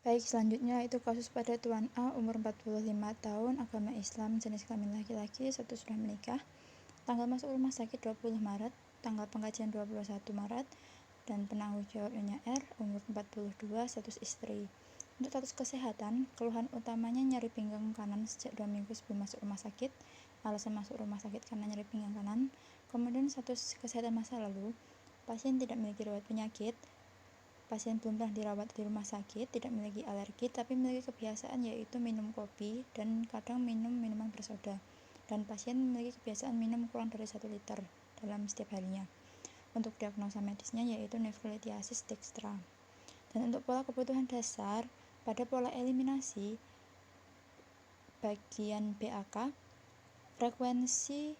Baik, selanjutnya itu kasus pada Tuan A, umur 45 tahun, agama Islam, jenis kelamin laki-laki, status sudah menikah. Tanggal masuk rumah sakit 20 Maret, tanggal pengkajian 21 Maret, dan penanggung jawabnya R, umur 42, status istri. Untuk status kesehatan, keluhan utamanya nyeri pinggang kanan sejak 2 minggu sebelum masuk rumah sakit. Alasan masuk rumah sakit karena nyeri pinggang kanan. Kemudian status kesehatan masa lalu, pasien tidak memiliki riwayat penyakit, pasien belum pernah dirawat di rumah sakit, tidak memiliki alergi, tapi memiliki kebiasaan yaitu minum kopi dan kadang minum minuman bersoda. Dan pasien memiliki kebiasaan minum kurang dari 1 liter dalam setiap harinya. Untuk diagnosa medisnya yaitu nefrolithiasis dextra. Dan untuk pola kebutuhan dasar, pada pola eliminasi bagian BAK, frekuensi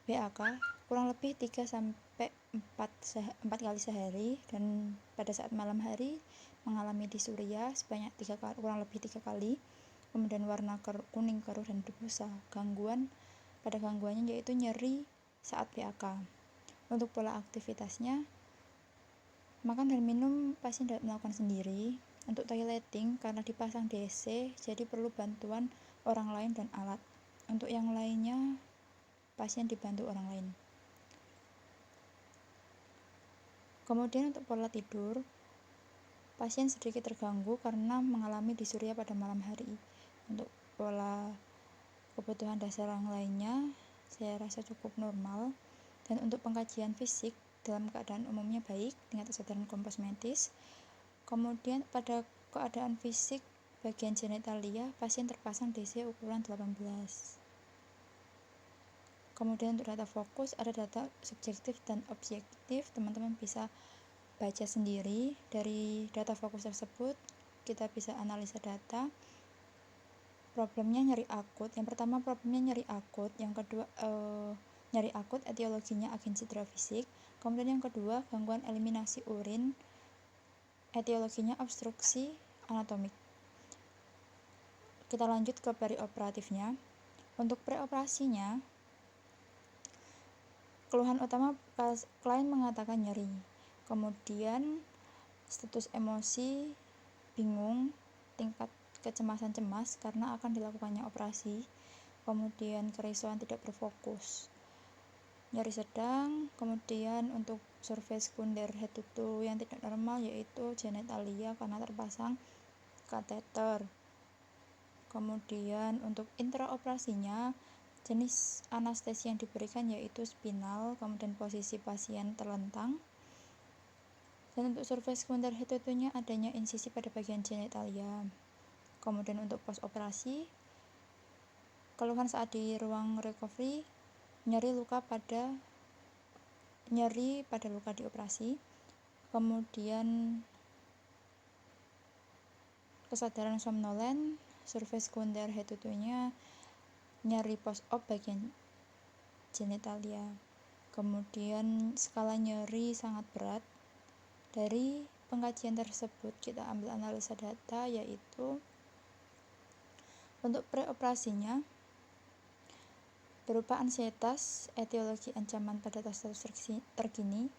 BAK kurang lebih 3 sampai 4 kali sehari, dan pada saat malam hari mengalami disuria sebanyak kurang lebih 3 kali. Kemudian warna kuning keruh dan berbusa. Pada gangguannya yaitu nyeri saat BAK. Untuk pola aktivitasnya, makan dan minum pasien dapat melakukan sendiri. Untuk toileting, karena dipasang DC, jadi perlu bantuan orang lain dan alat. Untuk yang lainnya, pasien dibantu orang lain. Kemudian untuk pola tidur, pasien sedikit terganggu karena mengalami disuria pada malam hari. Untuk pola kebutuhan dasar yang lainnya, saya rasa cukup normal. Dan untuk pengkajian fisik, dalam keadaan umumnya baik dengan kesadaran kompos medis. Kemudian pada keadaan fisik bagian genitalia, pasien terpasang DC ukuran 18. Kemudian untuk data fokus, ada data subjektif dan objektif. Teman-teman bisa baca sendiri. Dari data fokus tersebut, kita bisa analisa data. Problemnya nyeri akut. Yang pertama problemnya nyeri akut. Yang kedua nyeri akut, etiologinya agen cedera fisik. Kemudian yang kedua, gangguan eliminasi urin, etiologinya obstruksi anatomik. Kita lanjut ke perioperatifnya. Untuk preoperasinya, keluhan utama klien mengatakan nyeri. Kemudian status emosi bingung, tingkat kecemasan cemas karena akan dilakukannya operasi. Kemudian kerisauan tidak berfokus, nyeri sedang. Kemudian untuk survei sekunder head to toe yang tidak normal yaitu genitalia karena terpasang kateter. Kemudian untuk intraoperasinya, jenis anestesi yang diberikan yaitu spinal, kemudian posisi pasien terlentang. Dan untuk survei sekunder head to toe-nya adanya insisi pada bagian genitalia. Kemudian untuk post operasi, keluhan saat di ruang recovery, nyeri pada luka di operasi. Kemudian kesadaran somnolen, survei sekunder head to toe-nya nyeri post op bagian genitalia. Kemudian skala nyeri sangat berat. Dari pengkajian tersebut kita ambil analisa data, yaitu untuk preoperasinya berupa ansietas, etiologi ancaman pada status terkini.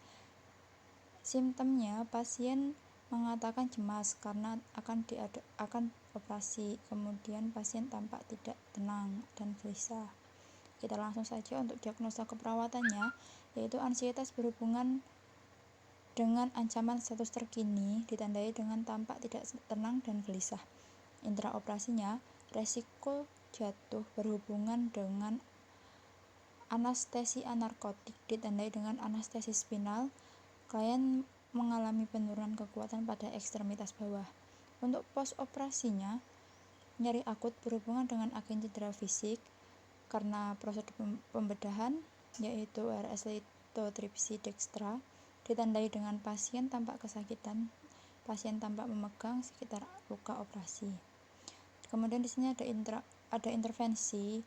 Simptomnya pasien mengatakan cemas karena akan operasi. Kemudian pasien tampak tidak tenang dan gelisah. Kita langsung saja untuk diagnosa keperawatannya, yaitu ansietas berhubungan dengan ancaman status terkini ditandai dengan tampak tidak tenang dan gelisah. Intraoperasinya, resiko jatuh berhubungan dengan anestesi anarkotik ditandai dengan anestesi spinal. Klien mengalami penurunan kekuatan pada ekstremitas bawah. Untuk post operasinya, nyeri akut berhubungan dengan agen cedera fisik karena prosedur pembedahan yaitu RS lithotripsy dextra, ditandai dengan pasien tampak kesakitan, pasien tampak memegang sekitar luka operasi. Kemudian di sini ada intervensi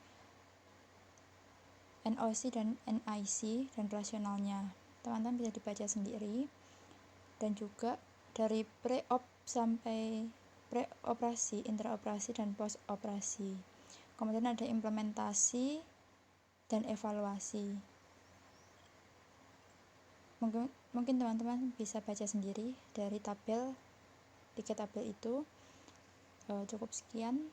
NOC dan NIC dan rasionalnya. Teman-teman bisa dibaca sendiri. Dan juga dari pre-op sampai pre-operasi, intraoperasi, dan post-operasi. Kemudian ada implementasi dan evaluasi. Mungkin teman-teman bisa baca sendiri dari tabel tiga tabel itu. Cukup sekian.